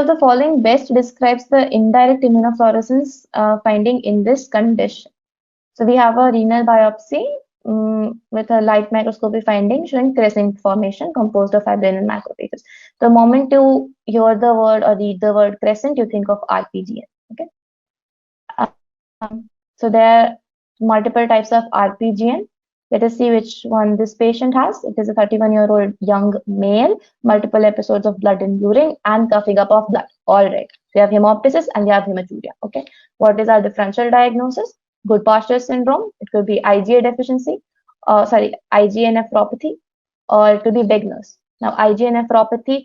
of the following best describes the indirect immunofluorescence finding in this condition? So we have a renal biopsy with a light microscopy finding showing crescent formation composed of fibrin and macrophages. The moment you hear the word or read the word crescent, you think of RPGN. Okay. So there are multiple types of RPGN. Let us see which one this patient has. It is a 31-year-old young male, multiple episodes of blood in urine and coughing up of blood. All right. We have hemoptysis and we have hematuria. Okay. What is our differential diagnosis? Good posture syndrome. It could be IgA deficiency, IgA nephropathy, or it could be Wegener's. Now, IgA nephropathy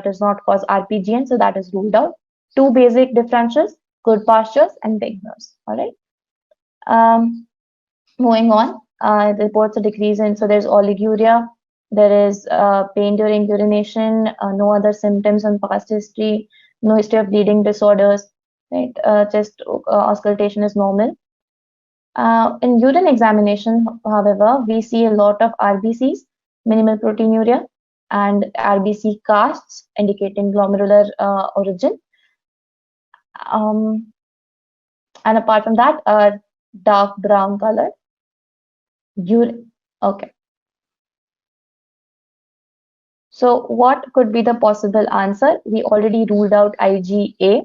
does not cause RPGN, so that is ruled out. Two basic differentials: good postures and Wegener's. All right. Moving on, the reports a decrease in, so there's oliguria, there is pain during urination, no other symptoms on past history, no history of bleeding disorders, right? Chest auscultation is normal. In urine examination, however, we see a lot of RBCs, minimal proteinuria, and RBC casts indicating glomerular origin. And apart from that, dark brown color. Okay. So what could be the possible answer? We already ruled out IgA,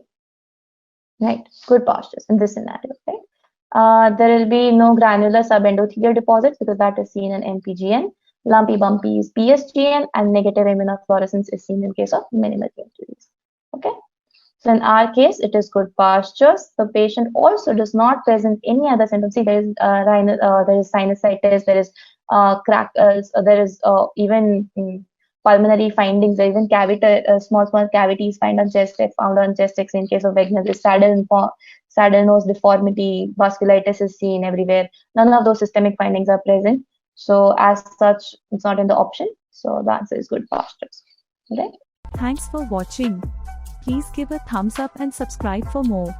right? Good postures in this scenario, right? There will be no granular subendothelial deposits because that is seen in MPGN. Lumpy bumpy is PSGN, and negative immunofluorescence is seen in case of minimal injuries. Okay. So in our case, it is good postures. The patient also does not present any other symptoms. See, there is sinusitis, there is crackles, there is even pulmonary findings, there even small cavities found on chest X in case of Wegener's, saddle nose deformity, vasculitis is seen everywhere. None of those systemic findings are present. So as such, it's not in the option. So the answer is good postures. Okay. Thanks for watching. Please give a thumbs up and subscribe for more.